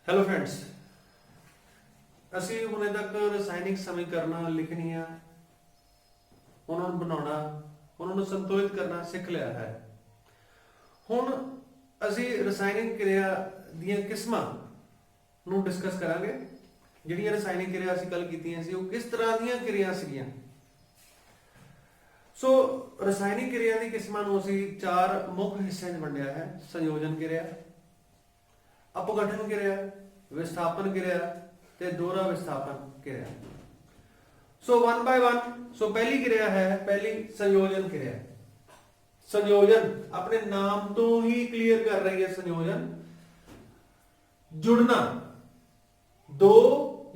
Hello friends, ਅਸੀਂ ਹੁਣੇ ਤੱਕ ਰਸਾਇਣਿਕ ਸਮੀਕਰਨਾਂ ਲਿਖਣੀਆਂ, ਉਹਨਾਂ ਨੂੰ ਬਣਾਉਣਾ, ਉਹਨਾਂ ਨੂੰ ਸੰਤੁਲਿਤ ਕਰਨਾ ਸਿੱਖ ਲਿਆ ਹੈ। ਹੁਣ ਅਸੀਂ ਰਸਾਇਣਿਕ ਕਿਰਿਆ ਦੀਆਂ ਕਿਸਮਾਂ ਨੂੰ ਡਿਸਕਸ ਕਰਾਂਗੇ। ਜਿਹੜੀਆਂ ਰਸਾਇਣਿਕ ਕਿਰਿਆ ਅਸੀਂ ਕੱਲ ਕੀਤੀਆਂ ਸੀ ਉਹ ਕਿਸ ਤਰ੍ਹਾਂ ਦੀਆਂ ਕਿਰਿਆ ਸੀਗੀਆਂ। ਸੋ ਰਸਾਇਣਿਕ ਕਿਰਿਆ ਦੀ ਕਿਸਮਾਂ ਨੂੰ ਅਸੀਂ ਚਾਰ ਮੁੱਖ ਹਿੱਸਿਆਂ 'ਚ ਵੰਡਿਆ ਹੈ: ਸੰਯੋਜਨ ਕਿਰਿਆ, अपघटन किरिया, विस्थापन किरिया ते दोहरा विस्थापन किरिया। So one by one. So पहली किरिया है, पहली संयोजन किरिया। संयोजन अपने नाम तो ही क्लियर कर रही है। संयोजन जुड़ना, दो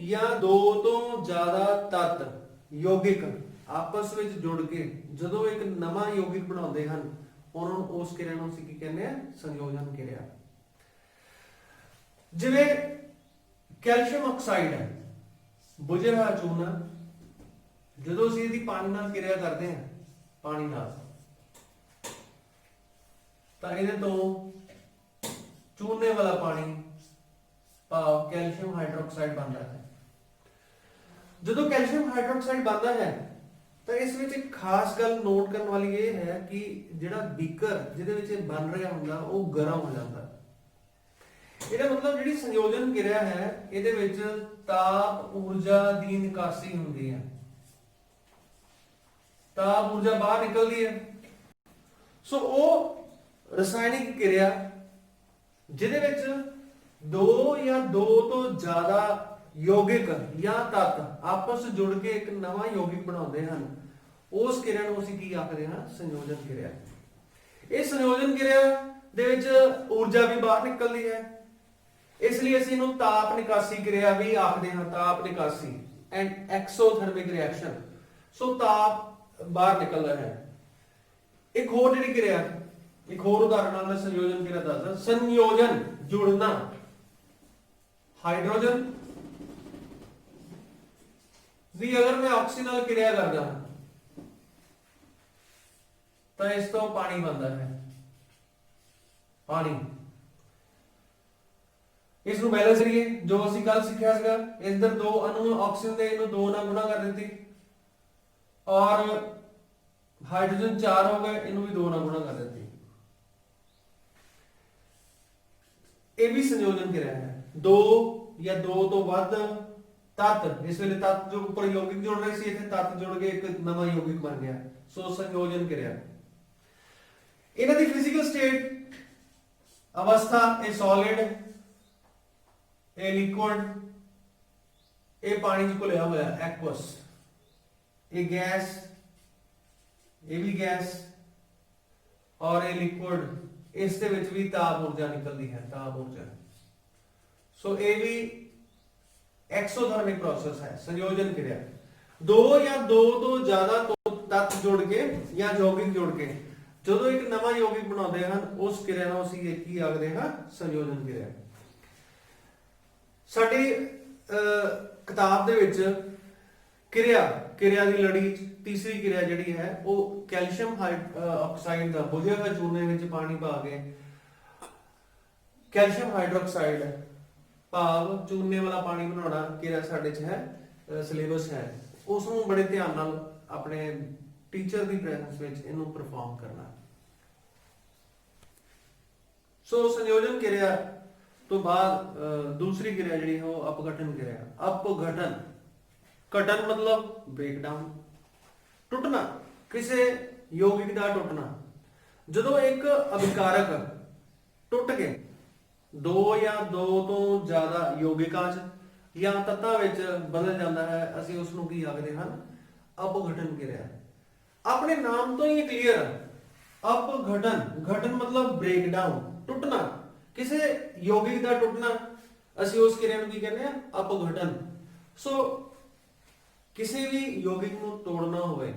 या दो तो ज्यादा तत्त यौगिक आपस में जुड़ के ਜਦੋਂ एक नवा यौगिक बनाते हैं उन्होंने उस किरिया ਨੂੰ ਅਸੀਂ ਕੀ ਕਹਿੰਦੇ ਆ? संयोजन किरिया। जिवें कैल्शियम ऑक्साइड है, बुझे हुआ चूना, जो ਅਸੀਂ ਇਹਦੀ ਪਾਣੀ ਨਾਲ ਕਿਰਿਆ ਕਰਦੇ ਹਾਂ, ਪਾਣੀ ਨਾਲ, ਤਾਂ ਇਹਦੇ ਤੋਂ ਚੂਨੇ ਵਾਲਾ ਪਾਣੀ ਭਾਵ ਕੈਲਸ਼ੀਅਮ ਹਾਈਡਰੋਕਸਾਈਡ ਬਣਦਾ ਹੈ। ਜਦੋਂ ਕੈਲਸ਼ੀਅਮ ਹਾਈਡਰੋਕਸਾਈਡ ਬਣਦਾ ਹੈ ਤਾਂ ਇਸ ਵਿੱਚ ਇੱਕ ਖਾਸ ਗੱਲ ਨੋਟ ਕਰਨ ਵਾਲੀ ਇਹ ਹੈ ਕਿ ਜਿਹੜਾ ਬੀਕਰ ਜਿਹਦੇ ਵਿੱਚ ਇਹ ਬਣ ਰਿਹਾ ਹੁੰਦਾ ਉਹ ਗਰਮ ਹੋ ਜਾਂਦਾ। ਇਹਦਾ ਮਤਲਬ ਜਿਹੜੀ ਸੰਯੋਜਨ ਕਿਰਿਆ ਹੈ ਇਹਦੇ ਵਿੱਚ ਤਾਪ ਊਰਜਾ ਦੀ ਨਿਕਾਸੀ ਹੁੰਦੀ ਹੈ, ਤਾਪ ਊਰਜਾ ਬਾਹਰ ਨਿਕਲਦੀ ਹੈ। ਸੋ ਉਹ ਰਸਾਇਣਿਕ ਕਿਰਿਆ ਜਿਹਦੇ ਵਿੱਚ ਦੋ ਜਾਂ ਦੋ ਤੋਂ ਜ਼ਿਆਦਾ ਯੌਗਿਕ ਜਾਂ ਤੱਤ ਆਪਸ ਵਿੱਚ ਜੁੜ ਕੇ ਇੱਕ ਨਵਾਂ ਯੌਗਿਕ ਬਣਾਉਂਦੇ ਹਨ, ਉਸ ਕਿਰਿਆ ਨੂੰ ਅਸੀਂ ਕੀ ਆਖਦੇ ਹਾਂ? ਸੰਯੋਜਨ ਕਿਰਿਆ। ਇਹ ਸੰਯੋਜਨ ਕਿਰਿਆ ਦੇ ਵਿੱਚ ਊਰਜਾ ਵੀ ਬਾਹਰ ਨਿਕਲਦੀ ਹੈ, ਇਸ ਲਈ ਅਸੀਂ ਇਹਨੂੰ ਤਾਪ ਨਿਕਾਸੀ ਕਿਰਿਆ ਵੀ ਆਖਦੇ ਹਾਂ। ਤਾਪ ਨਿਕਾਸੀ ਐਂਡ ਐਕਸੋਥਰਮਿਕ ਰਿਐਕਸ਼ਨ। ਸੋ ਤਾਪ ਬਾਹਰ ਨਿਕਲਦਾ ਹੈ। ਇੱਕ ਹੋਰ ਜਿਹੜੀ ਕਿਰਿਆ, ਇੱਕ ਹੋਰ ਉਦਾਹਰਨ ਨਾਲ ਮੈਂ ਸੰਯੋਜਨ ਕਿਰਿਆ ਦੱਸਦਾ। ਸੰਯੋਜਨ ਜੁੜਨਾ, ਹਾਈਡਰੋਜਨ ਦੀ ਅਗਰ ਮੈਂ ਆਕਸੀਜਨ ਨਾਲ ਕਿਰਿਆ ਕਰਦਾ ਤਾਂ ਇਸ ਤੋਂ ਪਾਣੀ ਬਣਦਾ ਹੈ। ਪਾਣੀ ਇਸ ਨੂੰ ਬੈਲੈਂਸ ਕਰੀਏ, ਜੋ ਅਸੀਂ ਕੱਲ ਸਿੱਖਿਆ ਸੀਗਾ। ਇਧਰ ਦੋ ਅਣੂ ਆਕਸੀਜਨ ਦੇ, ਇਹਨੂੰ 2 ਨਾਲ ਗੁਣਾ ਕਰ ਦਿੱਤੀ, ਔਰ ਹਾਈਡਰੋਜਨ 4 ਹੋ ਗਏ, ਇਹਨੂੰ ਵੀ 2 ਨਾਲ ਗੁਣਾ ਕਰ ਦਿੱਤੀ। ਇਹ ਵੀ ਸੰਯੋਜਨ ਕਿਰਿਆ ਹੈ। ਦੋ ਜਾਂ ਦੋ ਤੋਂ ਵੱਧ ਤੱਤ, ਇਸ ਵੇਲੇ ਤੱਤ ਜੋ ਉੱਪਰ ਯੌਗਿਕ ਜੁੜ ਰਹੇ ਸੀ, ਇੱਥੇ ਤੱਤ ਜੁੜ ਕੇ ਇੱਕ ਨਵਾਂ ਯੌਗਿਕ ਬਣ ਗਿਆ। ਸੋ ਸੰਯੋਜਨ ਕਿਰਿਆ। ਇਹਨਾਂ ਦੀ ਫਿਜ਼ੀਕਲ ਸਟੇਟ ਅਵਸਥਾ, ਇਹ ਸੋਲਿਡ, ਇਹ ਲਿਕੁਇਡ, ਇਹ ਪਾਣੀ ਚ ਘੁਲਿਆ ਹੋਇਆ ਐਕਵਸ, ਇਹ ਗੈਸ, ਇਹ ਵੀ ਗੈਸ, ਔਰ ਇਹ ਲਿਕੁਇਡ, ਇਸ ਦੇ ਵਿੱਚ ਵੀ ਤਾਪ ਊਰਜਾ ਨਿਕਲਦੀ ਹੈ, ਤਾਪ ਊਰਜਾ। ਸੋ ਇਹ ਵੀ ਐਕਸੋਥਰਮਿਕ ਪ੍ਰੋਸੈਸ ਹੈ, ਸੰਯੋਜਨ ਕਿਰਿਆ। ਦੋ ਜਾਂ ਦੋ ਤੋਂ ਜ਼ਿਆਦਾ ਤੱਤ ਜੁੜ ਕੇ ਜਾਂ ਯੌਗਿਕ ਜੁੜ ਕੇ ਜਦੋਂ ਇੱਕ ਨਵਾਂ ਯੌਗਿਕ ਬਣਾਉਂਦੇ ਹਨ, ਉਸ ਕਿਰਿਆ ਨੂੰ ਅਸੀਂ ਕੀ ਆਖਦੇ ਹਾਂ? ਸੰਯੋਜਨ ਕਿਰਿਆ। ਸਾਡੀ ਕਿਤਾਬ ਦੇ ਵਿੱਚ ਕਿਰਿਆ ਦੀ ਲੜੀ ਤੀਸਰੀ ਕਿਰਿਆ ਜਿਹੜੀ ਹੈ ਉਹ ਕੈਲਸ਼ੀਅਮ ਆਕਸਾਈਡ ਦਾ ਬੁਝੇ ਹੋਏ ਚੂਨੇ ਵਿੱਚ ਪਾਣੀ ਪਾ ਕੇ ਕੈਲਸ਼ੀਅਮ ਹਾਈਡਰੋਕਸਾਈਡ ਭਾਵ ਚੂਨੇ ਵਾਲਾ ਪਾਣੀ ਬਣਾਉਣਾ ਕਿਰਿਆ ਸਾਡੇ 'ਚ ਹੈ, ਸਿਲੇਬਸ ਹੈ। ਉਸ ਨੂੰ ਬੜੇ ਧਿਆਨ ਨਾਲ ਆਪਣੇ ਟੀਚਰ ਦੀ ਪ੍ਰੈਜ਼ੈਂਸ ਵਿੱਚ ਇਹਨੂੰ ਪਰਫਾਰਮ ਕਰਨਾ। ਸੋ ਸੰਯੋਜਨ ਕਿਰਿਆ ਤੋਂ ਬਾਅਦ दूसरी ਕਿਰਿਆ ਜਿਹੜੀ ਹੈ ਉਹ ਅਪਘਟਨ ਕਿਰਿਆ। ਅਪਘਟਨ, ਘਟਨ ਮਤਲਬ ਬ੍ਰੇਕ ਡਾਊਨ, ਟੁੱਟਣਾ, ਕਿਸੇ ਯੌਗਿਕ ਦਾ ਟੁੱਟਣਾ। ਜਦੋਂ ਇੱਕ ਅਭਿਕਾਰਕ ਟੁੱਟ ਕੇ ਦੋ ਜਾਂ ਦੋ ਤੋਂ ਜ਼ਿਆਦਾ ਯੌਗਿਕਾਂ 'ਚ ਜਾਂ ਤੱਤਾਂ ਵਿੱਚ ਬਦਲ ਜਾਂਦਾ ਹੈ, ਅਸੀਂ ਉਸ ਨੂੰ ਕੀ ਆਖਦੇ ਹਨ? ਅਪਘਟਨ ਕਿਰਿਆ। ਆਪਣੇ ਨਾਮ ਤੋਂ ਹੀ ਕਲੀਅਰ ਹੈ। ਅਪਘਟਨ, ਘਟਨ ਮਤਲਬ ਬ੍ਰੇਕ ਡਾਊਨ, ਟੁੱਟਣਾ, ਕਿਸੇ ਯੌਗਿਕ ਦਾ ਟੁੱਟਣਾ, ਅਸੀਂ ਉਸ ਕਿਰਿਆ ਨੂੰ ਕੀ ਕਹਿੰਦੇ ਆ? ਅਪਘਟਨ। ਸੋ ਕਿਸੇ ਵੀ ਯੌਗਿਕ ਨੂੰ ਤੋੜਨਾ ਹੋਵੇ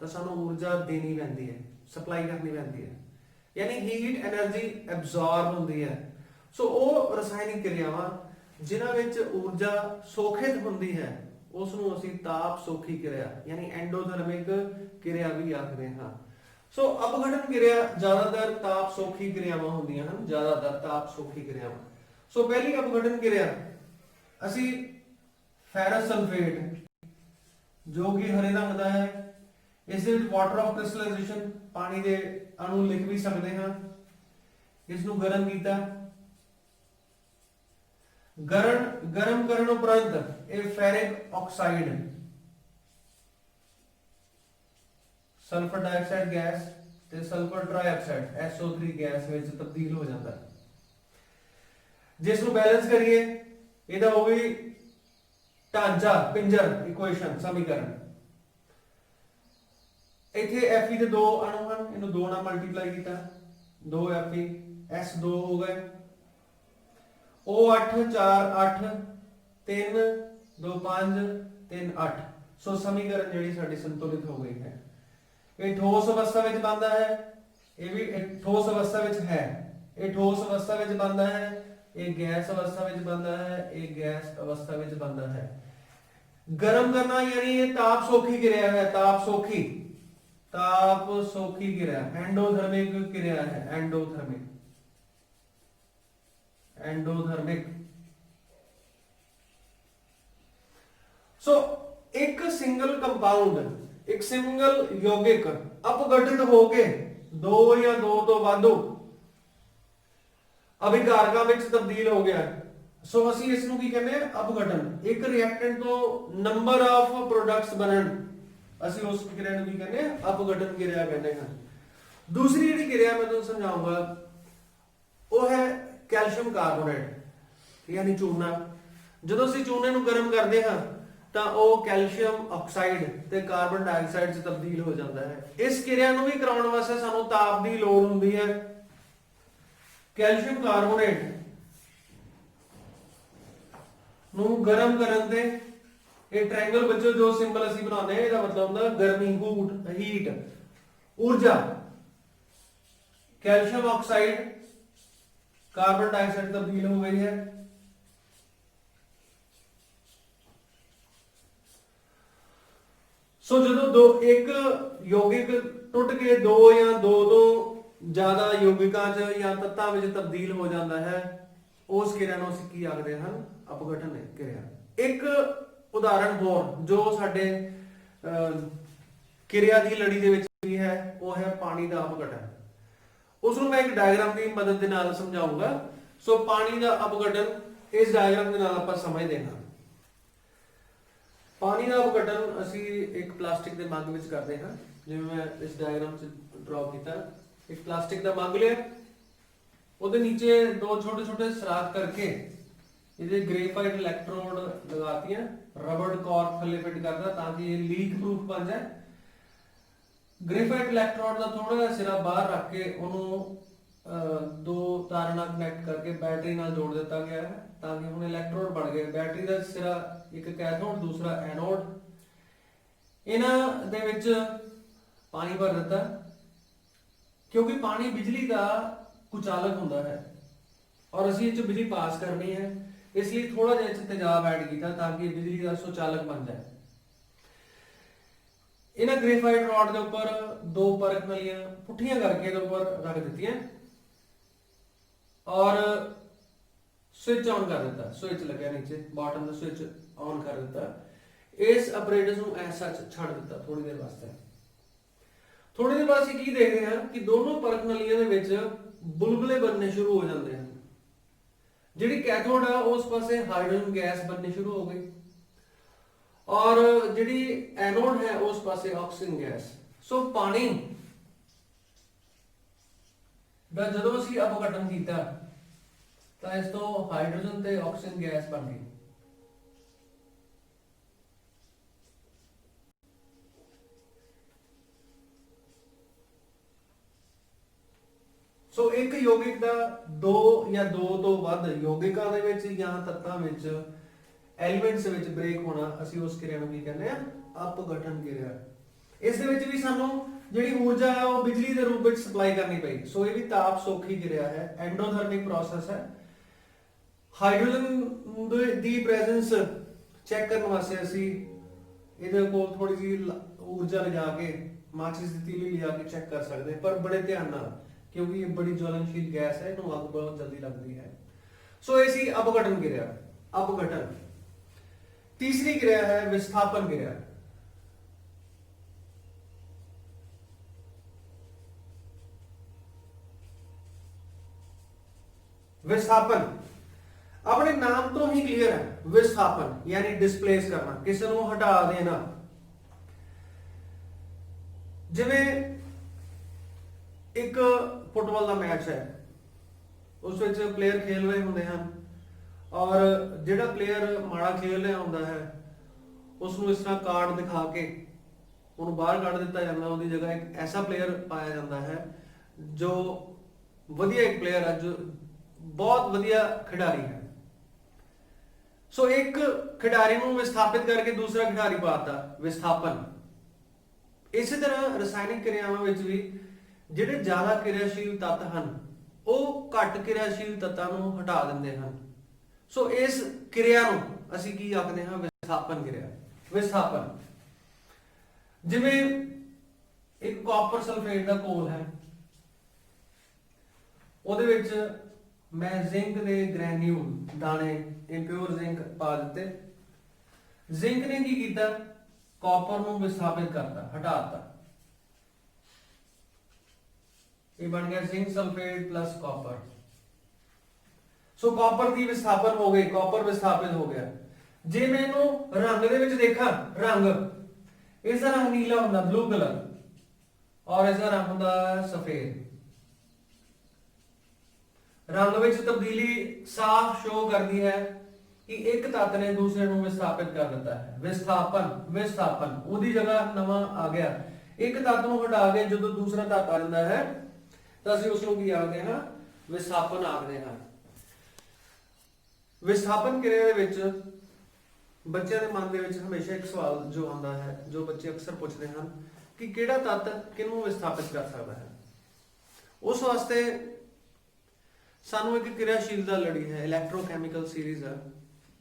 ਤਾਂ ਸਾਨੂੰ ਊਰਜਾ ਦੇਣੀ ਪੈਂਦੀ ਹੈ, ਸਪਲਾਈ ਕਰਨੀ ਪੈਂਦੀ ਹੈ, ਯਾਨੀ ਹੀਟ એનર્ਜੀ ਐਬਜ਼ੌਰਬ ਹੁੰਦੀ ਹੈ। ਸੋ ਉਹ ਰਸਾਇਣਿਕ ਕਿਰਿਆਵਾਂ ਜਿਨ੍ਹਾਂ ਵਿੱਚ ਊਰਜਾ ਸੋਖਿਤ ਹੁੰਦੀ ਹੈ ਉਸ ਨੂੰ ਅਸੀਂ ਤਾਪ ਸੋਖੀ ਕਿਰਿਆ ਯਾਨੀ ਐਂਡੋਥਰਮਿਕ ਕਿਰਿਆ ਵੀ ਆਖਦੇ ਹਾਂ। ਸੋ ਅਪਘਟਨ ਕਿਰਿਆ ਜ਼ਿਆਦਾਤਰ ਤਾਪ ਸੋਖੀ ਕਿਰਿਆਵਾਂ ਹੁੰਦੀਆਂ ਹਨ, ਜ਼ਿਆਦਾਤਰ ਤਾਪ ਸੋਖੀ ਕਿਰਿਆਵਾਂ। ਸੋ ਪਹਿਲੀ ਅਪਘਟਨ ਕਿਰਿਆ ਅਸੀਂ ਫੈਰਸ ਸਲਫੇਟ ਜੋ ਕਿ ਹਰੇ ਰੰਗ ਦਾ ਹੈ, ਇਸ ਦੇ ਵਿੱਚ ਵਾਟਰ ਆਫ ਕ੍ਰਿਸਟਲਾਈਜੇਸ਼ਨ ਪਾਣੀ ਦੇ ਅਣੂ ਲਿਖ ਵੀ ਸਕਦੇ ਹਾਂ, ਇਸ ਨੂੰ ਗਰਮ ਕੀਤਾ। ਗਰਮ ਕਰਨ ਉਪਰੰਤ ਇਹ ferric oxide sulphur dioxide gas ਤੇ ਸਲਫਰ ਟ੍ਰਾਈਆਕਸਾਈਡ SO3 ਗੈਸ ਵਿੱਚ ਤਬਦੀਲ ਹੋ ਜਾਂਦਾ ਹੈ। ਜਿਸ ਨੂੰ ਬੈਲੈਂਸ ਕਰੀਏ ਇਹਦਾ ਉਹ ਵੀ ਢਾਂਚਾ ਪਿੰਜਰ ਇਕੁਏਸ਼ਨ ਸਮੀਕਰਨ। ਇੱਥੇ Fe ਦੇ ਦੋ ਅਣੂ ਹਨ, ਇਹਨੂੰ 2 ਨਾਲ ਮਲਟੀਪਲਾਈ ਕੀਤਾ, 2 Fe S2 ਹੋ ਗਏ, O8 4 8 3 2 5 3 8। ਸੋ ਸਮੀਕਰਨ ਜਿਹੜੀ ਸਾਡੀ ਸੰਤੁਲਿਤ ਹੋ ਗਈ ਹੈ। ਇਹ ਠੋਸ ਅਵਸਥਾ ਵਿੱਚ ਬਣਦਾ ਹੈ, ਇਹ ਵੀ ਠੋਸ ਅਵਸਥਾ ਵਿੱਚ ਹੈ, ਇਹ ਠੋਸ ਅਵਸਥਾ ਵਿੱਚ ਬਣਦਾ ਹੈ, ਇਹ ਗੈਸ ਅਵਸਥਾ ਵਿੱਚ ਬਣਦਾ ਹੈ, ਇਹ ਗੈਸ ਅਵਸਥਾ ਵਿੱਚ ਬਣਦਾ ਹੈ। ਗਰਮ ਕਰਨਾ ਯਾਨੀ ਇਹ ਤਾਪ ਸੋਖੀ ਕਿਰਿਆ ਹੈ, ਤਾਪ ਸੋਖੀ ਕਿਰਿਆ एंडोथर्मिक ਕਿਰਿਆ ਹੈ, एंडोथर्मिक। सो एक सिंगल कंपाउंड एक सिंगल यौगिक अपघटित होके दो या दो तो वाधू अभिकारਕਾਂ ਵਿੱਚ ਤਬਦੀਲ ਹੋ ਗਿਆ। ਸੋ ਅਸੀਂ ਇਸ ਨੂੰ ਕੀ ਕਹਿੰਦੇ ਆ ਅਪਘਟਨ। ਇੱਕ ਰਿਐਕਟੈਂਟ ਤੋਂ ਨੰਬਰ ਆਫ ਪ੍ਰੋਡਕਟਸ ਬਣਨ ਅਸੀਂ ਉਸ ਕਿਰਿਆ ਨੂੰ ਕੀ ਕਹਿੰਦੇ ਆ ਅਪਘਟਨ ਕਿਰਿਆ ਕਹਿੰਦੇ ਹਾਂ। ਦੂਸਰੀ ਜਿਹੜੀ ਕਿਰਿਆ ਮੈਂ ਤੁਹਾਨੂੰ ਸਮਝਾਉਂਗਾ ਉਹ ਹੈ ਕੈਲਸ਼ੀਅਮ ਕਾਰਬੋਨੇਟ ਯਾਨੀ ਚੂਨਾ। ਜਦੋਂ ਅਸੀਂ ਚੂਨੇ ਨੂੰ ਗਰਮ ਕਰਦੇ ਹਾਂ ਤਾਂ ਉਹ ਕੈਲਸ਼ੀਅਮ ਆਕਸਾਈਡ ਤੇ ਕਾਰਬਨ ਡਾਈਆਕਸਾਈਡ 'ਚ ਤਬਦੀਲ ਹੋ ਜਾਂਦਾ ਹੈ। ਇਸ ਕਿਰਿਆ ਨੂੰ ਵੀ ਕਰਾਉਣ ਵਾਸਤੇ ਸਾਨੂੰ ਤਾਪ ਦੀ ਲੋੜ ਹੁੰਦੀ ਹੈ। ਕੈਲਸ਼ੀਅਮ ਕਾਰਬੋਨੇਟ ਨੂੰ ਗਰਮ ਕਰਨ ਤੇ ਇਹ ਟ੍ਰਾਇੰਗਲ ਵਿੱਚੋਂ ਜੋ ਸਿੰਬਲ ਅਸੀਂ ਬਣਾਉਂਦੇ ਹਾਂ ਇਹਦਾ ਮਤਲਬ ਹੁੰਦਾ ਗਰਮੀ, ਹੀਟ, ਊਰਜਾ। ਕੈਲਸ਼ੀਅਮ ਆਕਸਾਈਡ कार्बन डाइऑक्साइड तब्दील हो गई है। सो जो एक यौगिक टुट के दो या दो तो ज्यादा यौगिकां च या तत्तां विच तब्दील हो जाता है, उस किरिया नूं असीं की आखदे हन अपघटन किरिया। एक उदाहरण होर जो साडे किरिया दी लड़ी दे विच भी है वो है पानी दा अपघटन। उसनूं मैं एक डायग्राम की मदद के नाल समझाऊंगा। सो पानी का अपघटन इस डायग्राम के नाल आपां समझदे हां। पानी का अपघटन असी एक प्लास्टिक के मग विच करदे हां, जिवें मैं इस डायग्राम च ड्रॉ कीता। एक प्लास्टिक का मग लिया, ਉਹਦੇ नीचे दो छोटे छोटे सराख करके ਇਹਦੇ ग्रेफाइट इलैक्ट्रोड लगातियां, रबड़ कॉर्क थल्ले फिट करदा ताकि ये लीक प्रूफ बन जाए। ग्रेफाइट इलैक्ट्रोड का थोड़ा जिहा सिरा बाहर रख के उन्होंने दो तारां नाल कनैक्ट करके बैटरी नाल जोड़ दिता गया है ताकि हुण इलैक्ट्रोड बन गए। बैटरी का सिरा एक कैथोड दूसरा एनोड, इन्हां दे विच पानी भर दिता क्योंकि पानी बिजली का कुचालक हुंदा है और असीं इह बिजली पास करनी है, इसलिए थोड़ा जिहा तेजाब ऐड किया ताकि बिजली का सुचालक बन जाए। इन्हें ग्रेफाइट रॉड के ऊपर दो परख नलियां पुठियां करके ऊपर रख दी और स्विच ऑन कर दिता। स्विच लगे नीचे बॉटम का स्विच ऑन कर दिता। इस अपरेटस को ऐसा छड़ दिता थोड़ी देर वास्ते। थोड़ी देर बाद की देखते हैं कि दोनों परख नलियां दे विच बुलबुले बनने शुरू हो जाते हैं। जिहड़ी कैथोड है उस पासे हाइड्रोजन गैस बननी शुरू हो गई और जिहड़ी एनोड है उस पासे ऑक्सीजन गैस। सो पानी दा जदों असीं अपघटन कीता तां इस तो हाइड्रोजन ते ऑक्सीजन गैस बन गई। सो एक यौगिक दा दो या दो तो वध यौगिकां दे विच या तत्तां विच एलिमेंट्स विच ब्रेक होना ਅਸੀਂ ਉਸ ਕਿਰਿਆ ਨੂੰ ਕੀ ਕਹਿੰਦੇ ਆ अपघटन ਕਿਰਿਆ। ਇਸ ਦੇ ਵਿੱਚ ਵੀ ਸਾਨੂੰ ਜਿਹੜੀ ਊਰਜਾ ਹੈ ਉਹ ਬਿਜਲੀ ਦੇ ਰੂਪ ਵਿੱਚ ਸਪਲਾਈ ਕਰਨੀ ਪਈ। ਸੋ ਇਹ ਵੀ ਤਾਪ ਸੋਖੀ ਕਿਰਿਆ ਹੈ, ਐਂਡੋਥਰਮਿਕ ਪ੍ਰੋਸੈਸ ਹੈ। ਹਾਈਡਰੋਜਨ ਦੀ ਪ੍ਰੈਜ਼ੈਂਸ ਚੈੱਕ ਕਰਨ ਵਾਸਤੇ ਅਸੀਂ ਇਹਦੇ ਕੋਲ ਥੋੜੀ ਜਿਹੀ ਊਰਜਾ ਲਿਜਾ ਕੇ ਮਾਚਿਸ ਦੀ ਤੀਲੀ ਲਿਜਾ ਕੇ ਚੈੱਕ ਕਰ ਸਕਦੇ, ਪਰ ਬੜੇ ਧਿਆਨ ਨਾਲ क्योंकि ये बड़ी ज्वलनशील गैस है, इन्हों अग बहुत जल्दी लगती है। सो ऐसी अपघटन क्रिया, अपघटन। तीसरी क्रिया है विस्थापन क्रिया। विस्थापन अपने नाम तो ही क्लियर है, विस्थापन यानी डिस्प्लेस करना, किसी को हटा देना। जिवें एक फुटबॉल का मैच है, उस प्लेयर खेल रहे होंगे हैं और जिहड़ा प्लेयर माड़ा खेल रहा होंदा है उसनों इस तरह कार्ड दिखा के उन्होंने बाहर कढ़ दिता जाता, उसकी जगह एक ऐसा प्लेयर पाया जाता है जो वधिया एक प्लेयर है, जो बहुत वधिया खिडारी है। सो एक खिडारी को विस्थापित करके दूसरा खिडारी पाता, विस्थापन। इसी तरह रसायनिक क्रियावां विच भी जिहड़े ज्यादा क्रियाशील तत्त हन ਉਹ घट क्रियाशील तत्तां ਨੂੰ हटा ਦਿੰਦੇ ਹਨ। सो इस क्रिया ਨੂੰ ਅਸੀਂ ਕੀ ਆਖਦੇ ਹਾਂ, ਵਿਸਥਾਪਨ क्रिया। विस्थापन ਜਿਵੇਂ ਇੱਕ ਕਾਪਰ ਸਲਫੇਟ ਦਾ ਘੋਲ ਹੈ, ਉਹਦੇ ਵਿੱਚ ਮੈਂ ਜ਼ਿੰਕ ਦੇ ਗ੍ਰੈਨਿਊਲ ਦਾਣੇ ਇੰਪਿਓਰ ਜ਼ਿੰਕ ਪਾ ਦਿੱਤੇ। ਜ਼ਿੰਕ ਨੇ ਕੀ ਕੀਤਾ, ਕਾਪਰ ਨੂੰ ਵਿਸਥਾਪਿਤ ਕਰਤਾ, ਹਟਾਤਾ। ये बन गया जिंक सल्फेट प्लस कॉपर। सो कॉपर की विस्थापन हो गई, कॉपर विस्थापित हो गया। जे मैं इनू रंग दे विच देखा, रंग इसका रंग नीला होंदा, ब्लू कलर, और इसका रंग होंदा सफेद। रंग विच तब्दीली साफ शो करती है कि एक तत्त ने दूसरे को विस्थापित कर दिता है। विस्थापन, विस्थापन उदी जगह नवा आ गया। एक तत्त को हटा के जो दूसरा तत्त आ जाता है तो ਅਸੀਂ ਉਸ ਨੂੰ ਕੀ ਆਖਦੇ ਹਾਂ, ਵਿਸਥਾਪਨ ਆਖਦੇ ਹਾਂ। ਵਿਸਥਾਪਨ ਕਿਰਿਆ ਦੇ ਵਿੱਚ ਬੱਚਿਆਂ ਦੇ ਮਨ ਦੇ ਵਿੱਚ ਹਮੇਸ਼ਾ ਇੱਕ ਸਵਾਲ ਜੋ ਆਉਂਦਾ ਹੈ, ਜੋ ਬੱਚੇ ਅਕਸਰ ਪੁੱਛਦੇ ਹਨ ਕਿ ਕਿਹੜਾ ਤੱਤ ਕਿਹਨੂੰ ਵਿਸਥਾਪਿਤ ਕਰ ਸਕਦਾ ਹੈ। ਉਸ ਵਾਸਤੇ ਸਾਨੂੰ ਇੱਕ ਕਿਰਿਆਸ਼ੀਲਤਾ ਲੜੀ ਹੈ, ਇਲੈਕਟ੍ਰੋਕੈਮੀਕਲ ਸੀਰੀਜ਼ ਹੈ।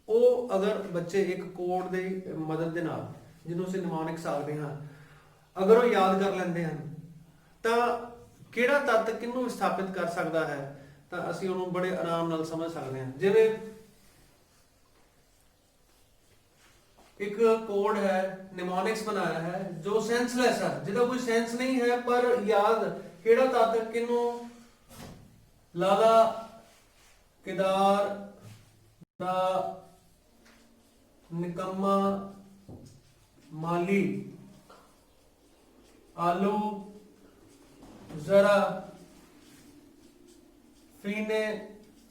ਉਹ ਅਗਰ ਬੱਚੇ ਇੱਕ ਕੋਡ ਦੀ ਮਦਦ ਦੇ ਨਾਲ, ਜਿਹਨੂੰ ਅਸੀਂ ਨਿਮੋਨਿਕਸ ਆਖਦੇ ਹਾਂ, ਅਗਰ ਉਹ ਯਾਦ ਕਰ ਲੈਂਦੇ ਹਨ ਤਾਂ ਕਿਹੜਾ ਤੱਤ ਕਿਹਨੂੰ ਵਿਸਥਾਪਿਤ ਕਰ ਸਕਦਾ ਹੈ ਤਾਂ ਅਸੀਂ ਉਹਨੂੰ ਬੜੇ ਆਰਾਮ ਨਾਲ ਸਮਝ ਸਕਦੇ ਹਾਂ। ਜਿਵੇਂ ਇੱਕ ਕੋਡ ਹੈ, ਨਿਮੋਨਿਕਸ ਬਣਾਇਆ ਹੈ ਜੋ ਸੈਂਸਲੈਸ ਹੈ, ਜਿਹਦਾ ਕੋਈ ਸੈਂਸ ਨਹੀਂ ਹੈ, ਪਰ ਯਾਦ ਕਿਹੜਾ ਤੱਤ ਕਿਹਨੂੰ, ਲਾਲਾ ਕਿਦਾਰ ਦਾ ਨਿਕੰਮਾ ਮਾਲੀ आलू जरा फीने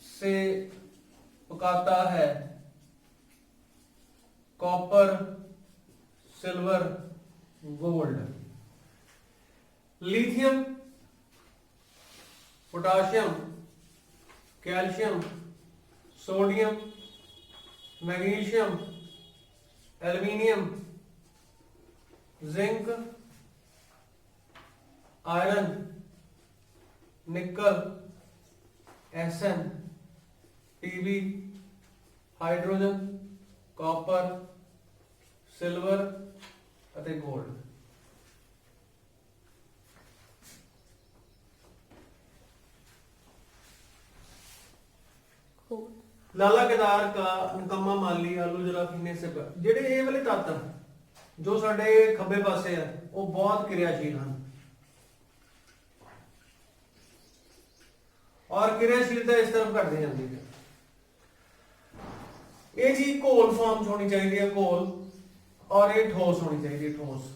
से पकाता है, copper silver gold. Lithium potassium calcium sodium magnesium aluminium zinc iron nickel SN TB hydrogen copper silver ਅਤੇ गोल्ड। लाला केदार का निकम्मा माली आलू जरा फीने से ਜਿਹੜੇ ਇਹ ਵਾਲੇ ਤੱਤ ਜੋ ਸਾਡੇ ਖੱਬੇ ਪਾਸੇ ਆ ਉਹ ਬਹੁਤ ਕਿਰਿਆਸ਼ੀਲ ਹਨ और क्रियाशीलता इस तरफ घटती जाती है। ये जी घोल फॉर्म होनी चाहिए है, घोल, और ये ठोस होनी चाहिए, ठोस।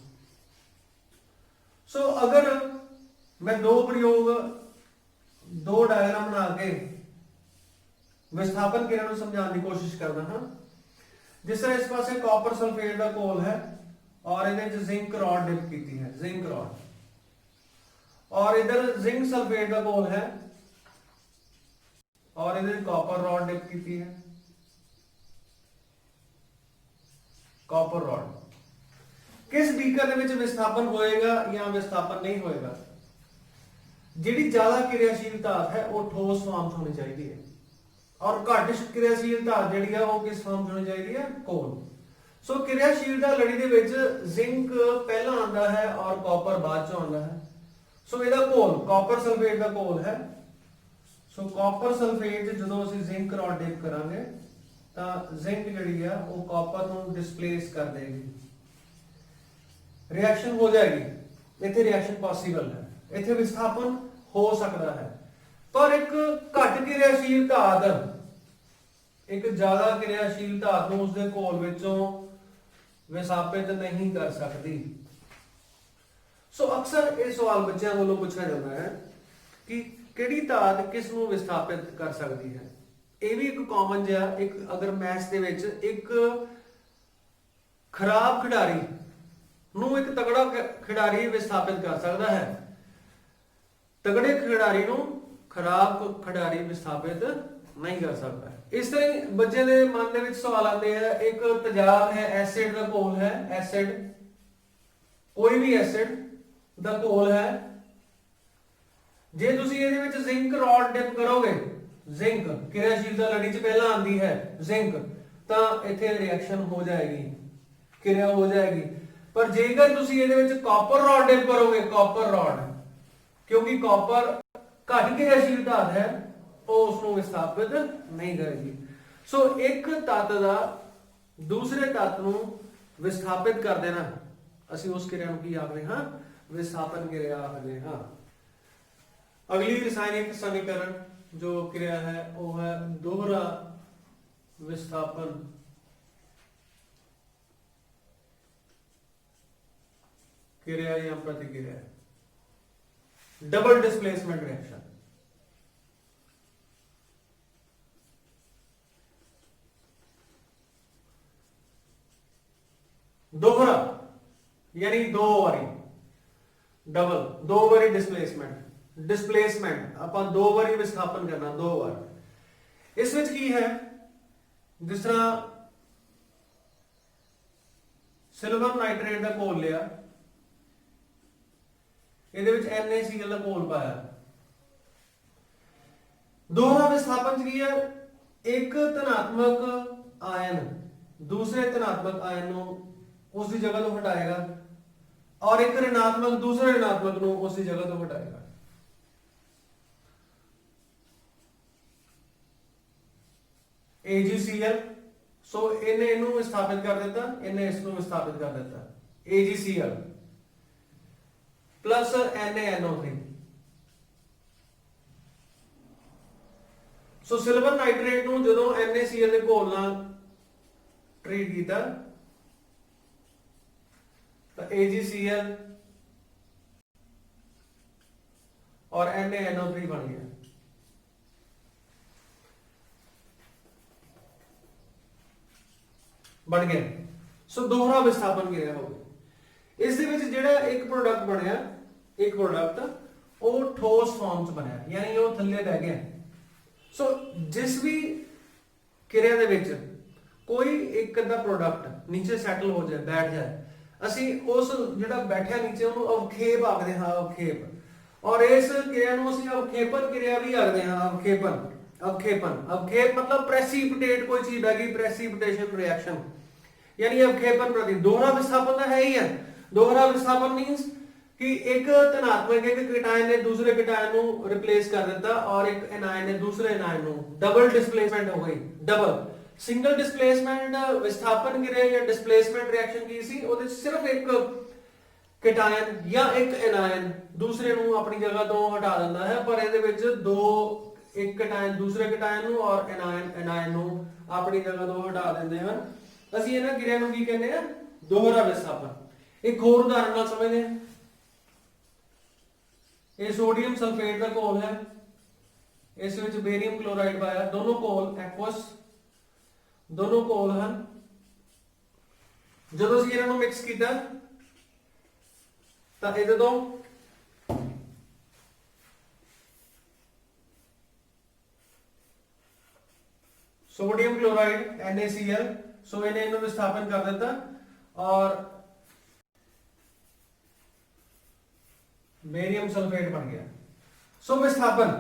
सो अगर मैं दो प्रयोग, दो डायग्राम बना के विस्थापन क्रिया को समझाने की कोशिश करना हाँ। जिस तरह इस पास कॉपर सल्फेट का घोल है और इधर जिंक रॉड डिप की है, जिंक रॉड, और इधर जिंक सल्फेट का घोल है और इधर कॉपर रॉड डिप की है, कॉपर रॉड। किस बीकर ਦੇ ਵਿੱਚ विस्थापन होएगा या विस्थापन नहीं होएगा। ਜਿਹੜੀ ਜ਼ਿਆਦਾ क्रियाशील धात है वो ठोस फॉर्म होनी चाहिए है और घट क्रियाशील धात ਜਿਹੜੀ ਆ ਉਹ किस फॉर्म होनी चाहिए है, घोल। सो क्रियाशीलता लड़ी ਦੇ ਵਿੱਚ जिंक ਪਹਿਲਾਂ ਆਉਂਦਾ ਹੈ और कॉपर ਬਾਅਦ ਚ ਆਉਂਦਾ ਹੈ। सो ਇਹਦਾ ਘੋਲ कॉपर सल्फेट ਦਾ ਘੋल है। ਸੋ ਕਾਪਰ ਸਲਫੇਟ ਜਦੋਂ ਅਸੀਂ ਜ਼ਿੰਕ ਰੋਡ ਡਿਪ ਕਰਾਂਗੇ ਤਾਂ ਜ਼ਿੰਕ ਜਿਹੜੀ ਆ ਉਹ ਕਾਪਰ ਨੂੰ ਡਿਸਪਲੇਸ ਕਰ ਦੇਗੀ, ਰਿਐਕਸ਼ਨ ਹੋ ਜਾਏਗੀ। ਇੱਥੇ ਰਿਐਕਸ਼ਨ ਪੋਸੀਬਲ ਹੈ, ਇੱਥੇ ਵਿਸਥਾਪਨ ਹੋ ਸਕਦਾ ਹੈ, ਪਰ ਇੱਕ ਘੱਟ ਕਿਰਿਆਸ਼ੀਲ ਧਾਤ ਇੱਕ ਜ਼ਿਆਦਾ ਕਿਰਿਆਸ਼ੀਲ ਧਾਤ ਨੂੰ ਉਸਦੇ ਘੋਲ ਵਿੱਚੋਂ ਵਿਸਥਾਪਿਤ ਨਹੀਂ ਕਰ ਸਕਦੀ। ਸੋ ਅਕਸਰ ਇਹ ਸਵਾਲ ਬੱਚਿਆਂ ਵੱਲੋਂ ਪੁੱਛਿਆ ਜਾਂਦਾ ਹੈ ਕਿ ਕਿਹੜੀ ਧਾਤ ਕਿਸ ਨੂੰ ਵਿਸਥਾਪਿਤ ਕਰ ਸਕਦੀ ਹੈ। ਇਹ ਵੀ ਇੱਕ ਕਾਮਨ ਜਿਹਾ, ਇੱਕ ਅਗਰ ਮੈਥ ਦੇ ਵਿੱਚ ਇੱਕ ਖਰਾਬ ਖਿਡਾਰੀ ਨੂੰ ਇੱਕ ਤਗੜਾ ਖਿਡਾਰੀ ਵਿਸਥਾਪਿਤ ਕਰ ਸਕਦਾ ਹੈ, ਤਗੜੇ ਖਿਡਾਰੀ ਨੂੰ ਖਰਾਬ ਖਿਡਾਰੀ ਵਿਸਥਾਪਿਤ ਨਹੀਂ ਕਰ ਸਕਦਾ। ਇਸ ਤਰ੍ਹਾਂ ਹੀ ਬੱਚੇ ਦੇ ਮਨ ਦੇ ਵਿੱਚ ਸਵਾਲ ਆਉਂਦੇ ਹੈ, ਇੱਕ ਤੇਜ਼ਾਬ ਹੈ, ਐਸਿਡ ਦਾ ਘੋਲ ਹੈ, ਐਸਿਡ ਕੋਈ ਵੀ ਐਸਿਡ ਦਾ ਘੋਲ ਹੈ, ਜੇ ਤੁਸੀਂ ਇਹਦੇ ਵਿੱਚ ਜ਼ਿੰਕ ਰੋਡ ਡਿਪ ਕਰੋਗੇ, ਜ਼ਿੰਕ ਕਿਰਿਆਸ਼ੀਲਤਾ ਲੜੀ ਚ ਪਹਿਲਾਂ ਆਂਦੀ ਹੈ ਜ਼ਿੰਕ, ਤਾਂ ਇੱਥੇ ਰਿਐਕਸ਼ਨ ਹੋ ਜਾਏਗੀ, ਕਿਰਿਆ ਹੋ ਜਾਏਗੀ। ਪਰ ਜੇਕਰ ਤੁਸੀਂ ਇਹਦੇ ਵਿੱਚ ਕਾਪਰ ਰੋਡ ਡਿਪ ਕਰੋਗੇ, ਕਾਪਰ ਰੋਡ, ਕਿਉਂਕਿ ਕਾਪਰ ਘੱਟ ਕਿਰਿਆਸ਼ੀਲ ਧਾਤ ਹੈ, ਉਹ ਉਸ ਨੂੰ ਵਿਸਥਾਪਿਤ ਨਹੀਂ ਕਰੇਗੀ। ਸੋ ਇੱਕ ਤੱਤ ਦਾ ਦੂਸਰੇ ਤੱਤ ਨੂੰ ਵਿਸਥਾਪਿਤ ਕਰ ਦੇਣਾ, ਅਸੀਂ ਉਸ ਕਿਰਿਆ ਨੂੰ ਕੀ ਆਖਦੇ ਹਾਂ? ਵਿਸਥਾਪਨ ਕਿਰਿਆ ਆਖਦੇ ਹਾਂ। ਅਗਲੀ ਰਸਾਇਣਿਕ ਸਮੀਕਰਨ ਜੋ ਕਿਰਿਆ ਹੈ ਉਹ ਹੈ ਦੋਹਰਾ ਵਿਸਥਾਪਨ ਕਿਰਿਆ ਜਾਂ ਪ੍ਰਤੀਕਿਰਿਆ, डबल डिस्प्लेसमेंट रिएक्शन। दोहरा यानी दो बारी, डबल दो बारी डिस्प्लेसमेंट, डिस्प्लेसमेंट ਆਪਾਂ दो बारी विस्थापन करना, दो बार। इस विच की है, जिस तरह सिल्वर नाइट्रेट का घोल लिया, ਇਹਦੇ ਵਿੱਚ NaCl ਦਾ ਘੋਲ ਪਾਇਆ, ਦੋਹਰਾ ਵਿਸਥਾਪਨ ਕੀ ਹੈ? ਇੱਕ ਧਨਾਤਮਕ ਆयन दूसरे ਧਨਾਤਮਕ ਆयन ਨੂੰ ਉਸ ਦੀ ਜਗ੍ਹਾ ਤੋਂ ਹਟਾਏਗਾ और एक ऋणात्मक दूसरे ऋणात्मक ਨੂੰ ਉਸ ਦੀ ਜਗ੍ਹਾ ਤੋਂ ਹਟਾਏਗਾ। AgCl, ਸੋ ਇਹਨੇ ਇਹਨੂੰ ਵਿਸਥਾਪਿਤ ਕਰ ਦਿੱਤਾ, ਇਹਨੇ ਇਸ ਨੂੰ ਵਿਸਥਾਪਿਤ ਕਰ ਦਿੱਤਾ, AgCl प्लस NaNO3। सो सिल्वर नाइट्रेट ਨੂੰ ਜਦੋਂ NaCl ਦੇ ਘੋਲ ਨਾਲ ਟ੍ਰੀਟ ਕੀਤਾ ਤਾਂ AgCl और NaNO3 ਬਣ ਗਿਆ। ਬਣ ਗਿਆ। ਸੋ ਦੋਹਰਾ ਵਿਸਥਾਪਨ ਕਿਰਿਆ ਹੋ ਗਈ। ਇਸ ਦੇ ਵਿੱਚ ਜਿਹੜਾ ਇੱਕ ਪ੍ਰੋਡਕਟ ਬਣਿਆ, ਇੱਕ ਪ੍ਰੋਡਕਟ ਉਹ ਠੋਸ ਫਾਰਮ ਚ ਬਣਿਆ, ਯਾਨੀ ਉਹ ਥੱਲੇ ਬਹਿ ਗਿਆ। ਸੋ ਜਿਸ ਵੀ ਕਿਰਿਆ ਦੇ ਵਿੱਚ ਕੋਈ ਇੱਕ ਅੱਧਾ ਪ੍ਰੋਡਕਟ ਨੀਚੇ ਸੈਟਲ ਹੋ ਜਾਏ, ਬੈਠ ਜਾਏ, ਅਸੀਂ ਉਸ ਜਿਹੜਾ ਬੈਠਿਆ ਨੀਚੇ ਉਹਨੂੰ ਅਵਖੇਪ ਆਖਦੇ ਹਾਂ, ਅਵਖੇਪ। ਔਰ ਇਸ ਕਿਰਿਆ ਨੂੰ ਅਸੀਂ ਅਵਖੇਪਨ ਕਿਰਿਆ ਵੀ ਆਖਦੇ ਹਾਂ, ਅਵਖੇਪਨ। ਅਵਖੇਪਨ, ਅਵਖੇਪ मतलब प्रेसिपिटेट कोई चीज बह गई, प्रेसिपिटेशन रिएक्शन, यानी अवखेपन प्रति। दोहरा विस्थापन तो है ही है। दोहरा विस्थापन मींस कि एक धनात्मक एक कीटायन ने दूसरे कीटायन को रिप्लेस कर दिता और एक एनायन ने दूसरे एनायन को, डबल डिस्प्लेसमेंट हो गई। डबल सिंगल डिस्प्लेसमेंट विस्थापन क्रिया या डिस्प्लेसमेंट रिएक्शन की सी, ਉਹਦੇ ਸਿਰਫ ਇੱਕ कीटायन या एक एनायन दूसरे ਨੂੰ ਆਪਣੀ ਜਗ੍ਹਾ ਤੋਂ ਹਟਾ ਦਿੰਦਾ ਹੈ, ਪਰ ਇਹਦੇ ਵਿੱਚ ਦੋ, ਇੱਕ कीटायन दूसरे कीटायन ਨੂੰ और एनायन ਨੂੰ ਆਪਣੀ ਜਗ੍ਹਾ ਤੋਂ ਹਟਾ ਦਿੰਦੇ ਹਨ। ਅਸੀਂ ਇਹਨਾਂ ਕਿਰਿਆ ਨੂੰ ਕੀ ਕਹਿੰਦੇ ਆ? ਦੋਹਰਾ ਵਿਸਥਾਪਨ। ਇੱਕ ਹੋਰ ਉਦਾਹਰਨ ਨਾਲ ਸਮਝਦੇ ਹਾਂ। ਇਹ ਸੋਡੀਅਮ ਸਲਫੇਟ ਦਾ ਘੋਲ ਹੈ, ਇਸ ਵਿੱਚ ਬੇਰੀਅਮ ਕਲੋਰਾਈਡ ਪਾਇਆ, ਦੋਨੋਂ ਘੋਲ ਐਕਵਸ, ਦੋਨੋਂ ਘੋਲ ਹਨ। ਜਦੋਂ ਅਸੀਂ ਇਹਨਾਂ ਨੂੰ ਮਿਕਸ ਕੀਤਾ ਤਾਂ ਇਹਦੇ ਤੋਂ सोडियम क्लोराइड NaCl, सो इन्हें इन्होंने विस्थापन कर देता और बेरियम सल्फेट बन गया। सो विस्थापन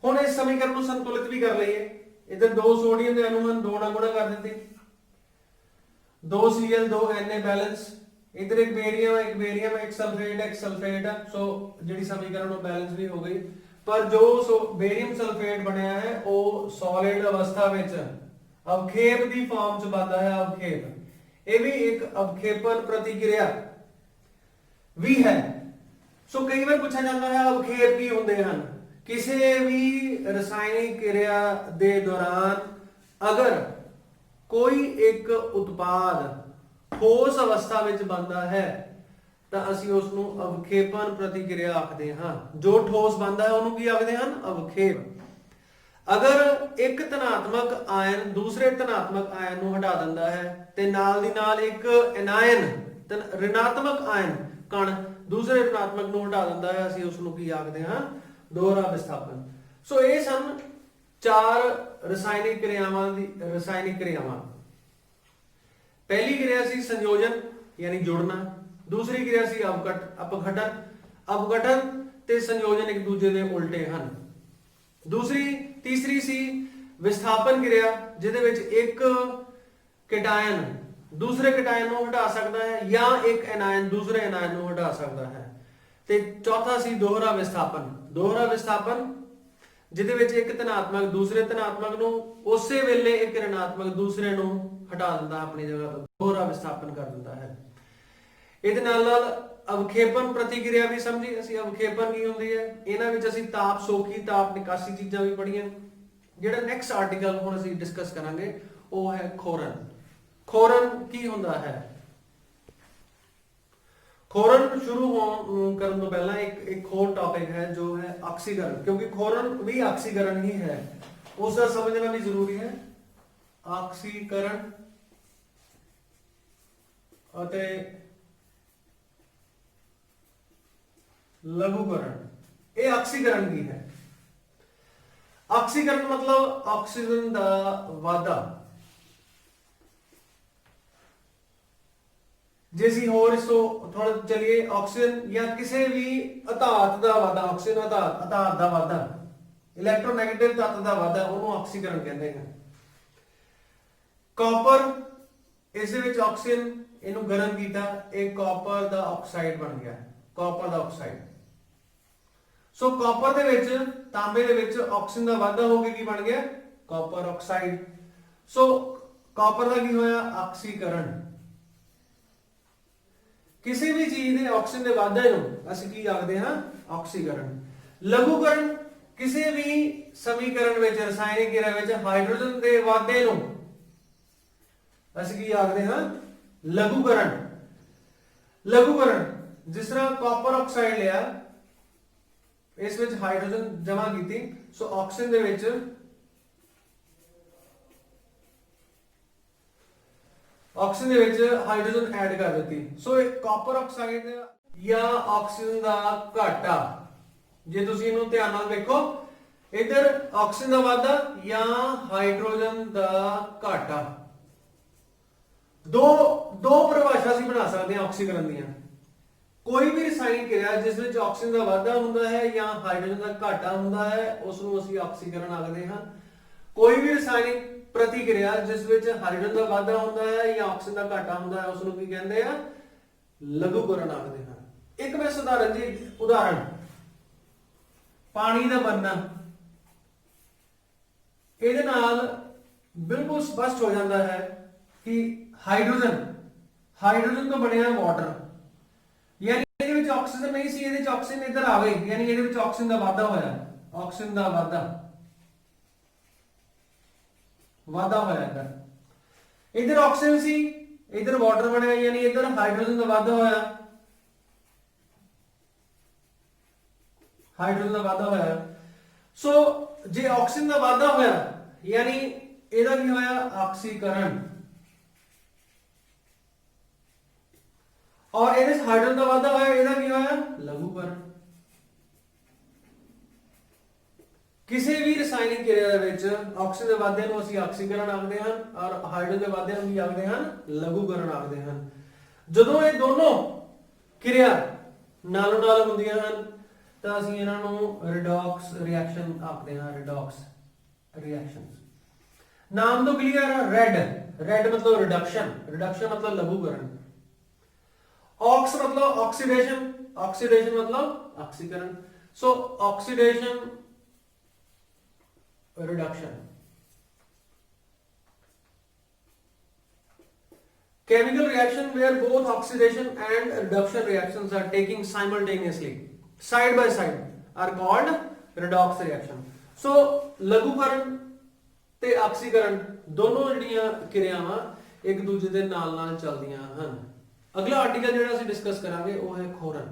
हुण इस समीकरण को संतुलित भी कर लईए। इधर दो सोडियम के अणु हैं, दो ना गुणा कर देते, दो Cl दो Na बैलेंस, इधर एक बेरियम एक सल्फेट है। सो जिहड़ी समीकरण बैलेंस भी हो गई। ਪਰ ਜੋ ਬੇਰੀਅਮ ਸਲਫੇਟ ਬਣਿਆ ਹੈ ਉਹ ਸੋਲਿਡ ਅਵਸਥਾ ਵਿੱਚ ਅਵਖੇਪ ਦੀ ਫਾਰਮ ਚ ਬਣਦਾ ਹੈ। ਅਵਖੇਪ ਇਹ ਵੀ ਇੱਕ ਅਵਖੇਪਨ ਪ੍ਰਤੀਕਿਰਿਆ ਵੀ ਹੈ। ਸੋ ਕਈ ਵਾਰ ਪੁੱਛਿਆ ਜਾਂਦਾ ਹੈ ਅਵਖੇਪ ਕੀ ਹੁੰਦੇ ਹਨ। ਕਿਸੇ ਵੀ ਰਸਾਇਣਿਕ ਕਿਰਿਆ ਦੇ ਦੌਰਾਨ ਅਗਰ ਕੋਈ ਇੱਕ ਉਤਪਾਦ ਠੋਸ ਅਵਸਥਾ ਵਿੱਚ ਬਣਦਾ ਹੈ ਤਾਂ ਅਸੀਂ ਉਸ ਨੂੰ ਅਵਖੇਪਨ ਪ੍ਰਤੀਕਿਰਿਆ ਆਖਦੇ ਹਾਂ। ਜੋ ਠੋਸ ਬਣਦਾ ਹੈ ਉਹਨੂੰ ਕੀ ਆਖਦੇ ਹਨ? ਅਵਖੇਪ। ਅਗਰ ਇੱਕ ਧਨਾਤਮਕ ਆਇਨ ਦੂਸਰੇ ਧਨਾਤਮਕ ਆਇਨ ਨੂੰ ਹਟਾ ਦਿੰਦਾ ਹੈ ਤੇ ਨਾਲ ਦੀ ਨਾਲ ਇੱਕ ਐਨਾਇਨ ਰਿਣਾਤਮਕ ਆਇਨ ਕਣ ਦੂਸਰੇ ਰਿਣਾਤਮਕ ਨੂੰ ਹਟਾ ਦਿੰਦਾ ਹੈ, ਅਸੀਂ ਉਸ ਨੂੰ ਕੀ ਆਖਦੇ ਹਾਂ? ਦੋਹਰਾ ਵਿਸਥਾਪਨ। ਸੋ ਇਹ ਸਨ 4 ਰਸਾਇਣਿਕ ਕਿਰਿਆਵਾਂ। ਪਹਿਲੀ ਕਿਰਿਆ ਸੀ ਸੰਯੋਜਨ ਯਾਨੀ ਜੁੜਨਾ, ਦੂਸਰੀ ਕਿਰਿਆ ਸੀ ਅਪਘਟਨ ਤੇ ਸੰਯੋਜਨ ਇੱਕ ਦੂਜੇ ਦੇ ਉਲਟੇ ਹਨ। ਤੀਸਰੀ ਸੀ ਵਿਸਥਾਪਨ ਕਿਰਿਆ ਜਿਹਦੇ ਵਿੱਚ ਇੱਕ ਕੈਟਾਇਨ ਦੂਸਰੇ ਕੈਟਾਇਨ ਨੂੰ ਹਟਾ ਸਕਦਾ ਹੈ ਜਾਂ ਇੱਕ ਐਨਾਇਨ ਦੂਸਰੇ ਐਨਾਇਨ ਨੂੰ ਹਟਾ ਸਕਦਾ ਹੈ। ਤੇ ਚੌਥਾ ਸੀ ਦੋਹਰਾ ਵਿਸਥਾਪਨ ਜਿਹਦੇ ਵਿੱਚ ਇੱਕ ਧਨਾਤਮਕ ਦੂਸਰੇ ਧਨਾਤਮਕ ਨੂੰ ਉਸੇ ਵੇਲੇ ਇੱਕ ਰਿਣਾਤਮਕ ਦੂਸਰੇ ਨੂੰ ਹਟਾ ਦਿੰਦਾ ਆਪਣੀ ਜਗ੍ਹਾ ਤੋਂ, ਦੋਹਰਾ ਵਿਸਥਾਪਨ ਕਰ ਦਿੰਦਾ ਹੈ। ਇਹਦੇ ਨਾਲ ਅਵਖੇਪਨ ਪ੍ਰਤੀਕਿਰਿਆ ਵੀ ਸਮਝੀ ਅਸੀਂ। ਅਵਖੇਪਨ ਕੀ ਹੁੰਦੀ ਹੈ? ਇਹਨਾਂ ਵਿੱਚ ਅਸੀਂ ਤਾਪ ਸੋਖੀ ਤਾਪ ਨਿਕਾਸੀ ਚੀਜ਼ਾਂ ਵੀ ਪੜ੍ਹੀਆਂ। ਜਿਹੜਾ ਨੈਕਸਟ ਆਰਟੀਕਲ ਹੁਣ ਅਸੀਂ ਡਿਸਕਸ ਕਰਾਂਗੇ ਉਹ ਹੈ ਖੋਰਨ। ਖੋਰਨ ਕੀ ਹੁੰਦਾ ਹੈ? ਖੋਰਨ ਸ਼ੁਰੂ ਕਰਨ ਤੋਂ ਪਹਿਲਾਂ ਇੱਕ ਹੋਰ ਟੌਪਿਕ ਹੈ ਜੋ ਹੈ ਆਕਸੀਕਰਨ, ਕਿਉਂਕਿ ਖੋਰਨ ਵੀ ਆਕਸੀਕਰਨ ਹੀ ਹੈ, ਉਸ ਦਾ ਸਮਝਣਾ ਵੀ ਜ਼ਰੂਰੀ ਹੈ। ਆਕਸੀਕਰਨ ਅਤੇ ਲਘੂਕਰਨ, ਇਹ ਆਕਸੀਕਰਨ ਕੀ ਹੈ? ਆਕਸੀਕਰਨ ਮਤਲਬ ਆਕਸੀਜਨ ਦਾ ਵਾਧਾ। ਜੇ ਅਸੀਂ ਹੋਰ ਇਸ ਤੋਂ ਥੋੜਾ ਚਲੀਏ, ਆਕਸੀਜਨ ਜਾਂ ਕਿਸੇ ਵੀ ਅਧਾਤ ਦਾ ਵਾਧਾ, ਆਕਸੀਜਨ ਅਧਾਤ ਦਾ ਵਾਧਾ, ਇਲੈਕਟ੍ਰੋਨੈਗੇਟਿਵ ਤੱਤ ਦਾ ਵਾਧਾ, ਉਹਨੂੰ ਆਕਸੀਕਰਨ ਕਹਿੰਦੇ ਹਨ। ਕਾਪਰ, ਇਸ ਦੇ ਵਿੱਚ ਆਕਸੀਜਨ ਇਹਨੂੰ ਗਰਮ ਕੀਤਾ, ਇਹ ਕਾਪਰ ਦਾ ਆਕਸਾਈਡ ਬਣ ਗਿਆ, ਕਾਪਰ ਦਾ ਆਕਸਾਈਡ। ਸੋ ਕਾਪਰ ਦੇ ਵਿੱਚ ਤਾਂਬੇ ਦੇ ਵਿੱਚ ਆਕਸੀਜਨ ਦਾ ਵਾਧਾ ਹੋ ਕੇ ਕੀ ਬਣ ਗਿਆ? Copper oxide. ਸੋ ਕਾਪਰ ਦਾ ਕੀ ਹੋਇਆ? ਆਕਸੀਕਰਨ। ਕਿਸੇ ਵੀ ਚੀਜ਼ ਦੇ ਆਕਸੀਜਨ ਦੇ ਵਾਧੇ ਨੂੰ ਅਸੀਂ ਕੀ ਆਖਦੇ ਹਾਂ? ਆਕਸੀਕਰਨ। ਲਘੂਕਰਨ, ਕਿਸੇ ਵੀ ਸਮੀਕਰਨ ਵਿੱਚ ਰਸਾਇਣਿਕ ਕਿਰਿਆ ਵਿੱਚ ਹਾਈਡਰੋਜਨ ਦੇ ਵਾਧੇ ਨੂੰ ਅਸੀਂ ਕੀ ਆਖਦੇ ਹਾਂ? ਲਘੂਕਰਨ ਜਿਸ ਤਰ੍ਹਾਂ ਕਾਪਰ ਆਕਸਾਈਡ ਲਿਆ, ਇਸ ਵਿੱਚ ਹਾਈਡਰੋਜਨ ਜਮਾ ਕੀਤੀ, ਸੋ ਆਕਸੀਜਨ ਦੇ ਵਿੱਚ ਹਾਈਡਰੋਜਨ ਐਡ ਕਰ ਦਿੱਤੀ। ਸੋ ਇਹ ਕਾਪਰ ਆਕਸਾਈਡ ਜਾਂ ਆਕਸੀਜਨ ਦਾ ਘਾਟਾ, ਜੇ ਤੁਸੀਂ ਇਹਨੂੰ ਧਿਆਨ ਨਾਲ ਵੇਖੋ, ਇਧਰ ਆਕਸੀਜਨ ਦਾ ਵਾਧਾ ਜਾਂ ਹਾਈਡਰੋਜਨ ਦਾ ਘਾਟਾ, ਦੋ ਪਰਿਭਾਸ਼ਾ ਅਸੀਂ ਬਣਾ ਸਕਦੇ ਹਾਂ ਆਕਸੀਕਰਨ ਦੀਆਂ। ਕੋਈ ਵੀ ਰਸਾਇਣਿਕ ਕਿਰਿਆ ਜਿਸ ਵਿੱਚ ਆਕਸੀਜਨ ਦਾ ਵਾਧਾ ਹੁੰਦਾ ਹੈ ਜਾਂ ਹਾਈਡਰੋਜਨ ਦਾ ਘਾਟਾ ਹੁੰਦਾ ਹੈ ਉਸ ਨੂੰ ਅਸੀਂ ਆਕਸੀਕਰਨ ਆਖਦੇ ਹਾਂ। ਕੋਈ ਵੀ ਰਸਾਇਣਿਕ ਪ੍ਰਤੀਕਿਰਿਆ ਜਿਸ ਵਿੱਚ ਹਾਈਡਰੋਜਨ ਦਾ ਵਾਧਾ ਹੁੰਦਾ ਹੈ ਜਾਂ ਆਕਸੀਜਨ ਦਾ ਘਾਟਾ ਹੁੰਦਾ ਹੈ ਉਸ ਨੂੰ ਕੀ ਕਹਿੰਦੇ ਆ? ਲਘੂਕਰਨ ਆਖਦੇ ਹਾਂ। ਇੱਕ ਮੈਂ ਉਦਾਹਰਣ ਪਾਣੀ ਦਾ ਬਣਨਾ, ਇਹਦੇ ਨਾਲ ਬਿਲਕੁਲ ਸਪਸ਼ਟ ਹੋ ਜਾਂਦਾ ਹੈ ਕਿ ਹਾਈਡਰੋਜਨ ਤੋਂ ਬਣਿਆ ਵਾਟਰ, ਯਾਨੀ ਇਹਦੇ ਵਿੱਚ ਆਕਸੀਜਨ ਨਹੀਂ ਸੀ, ਇਹਦੇ ਵਿੱਚ ਆਕਸੀਜਨ ਇੱਧਰ ਆ ਗਈ, ਯਾਨੀ ਇਹਦੇ ਵਿੱਚ ਆਕਸੀਜਨ ਦਾ ਵਾਧਾ ਹੋਇਆ, ਆਕਸੀਜਨ ਦਾ ਵਾਧਾ ਹੋਇਆ। ਇੱਧਰ ਆਕਸੀਜਨ ਸੀ, ਇੱਧਰ ਵਾਟਰ ਬਣਿਆ, ਯਾਨੀ ਇੱਧਰ ਹਾਈਡਰੋਜਨ ਦਾ ਵਾਧਾ ਹੋਇਆ, ਸੋ ਜੇ ਆਕਸੀਜਨ ਦਾ ਵਾਧਾ ਹੋਇਆ ਯਾਨੀ ਇਹਦਾ ਕੀ ਹੋਇਆ? ਆਕਸੀਕਰਨ। और ਇਹਦੇ ਹਾਈਡਰੋਜਨ ਦਾ ਵਾਧਾ ਹੋਇਆ, ਇਹਦਾ ਕੀ ਹੋਇਆ? ਲਘੂਕਰਨ। ਕਿਸੇ ਵੀ ਰਸਾਇਣਿਕ ਕਿਰਿਆ ਦੇ ਵਿੱਚ ਆਕਸੀਜਨ ਦੇ ਵਾਧੇ ਨੂੰ ਅਸੀਂ ਆਕਸੀਕਰਨ ਆਖਦੇ ਹਾਂ ਔਰ ਹਾਈਡਰੋਜਨ ਦੇ ਵਾਧੇ ਨੂੰ ਕੀ ਆਖਦੇ ਹਨ? ਲਘੂਕਰਨ ਆਖਦੇ ਹਨ। ਜਦੋਂ ਇਹ ਦੋਨੋਂ ਕਿਰਿਆ ਨਾਲੋਂ ਨਾਲ ਹੁੰਦੀਆਂ ਹਨ ਤਾਂ ਅਸੀਂ ਇਹਨਾਂ ਨੂੰ ਰਿਡਾਕਸ ਰਿਐਕਸ਼ਨ ਆਖਦੇ ਹਾਂ। ਰਿਡਾਕਸ ਰਿਐਕਸ਼ਨਸ ਨਾਮ ਤੋਂ ਕਲੀਅਰ ਹੈ। रेड मतलब रिडक्शन मतलब लघुकरण, ऑक्स मतलब ऑक्सीडेशन मतलब ऑक्सीकरण। सो oxidation reduction, chemical reaction where both oxidation and reduction reactions are taking simultaneously side by side are called redox reaction. So ਲਘੂਕਰਨ ਤੇ ਆਕਸੀਕਰਨ ਦੋਨੋਂ ਜਿਹੜੀਆਂ ਕਿਰਿਆਵਾਂ ਇੱਕ ਦੂਜੇ ਦੇ ਨਾਲ ਨਾਲ ਚੱਲਦੀਆਂ ਹਨ। ਅਗਲਾ ਆਰਟੀਕਲ ਜਿਹੜਾ ਅਸੀਂ ਡਿਸਕਸ ਕਰਾਂਗੇ ਉਹ ਹੈ ਖੋਰਨ।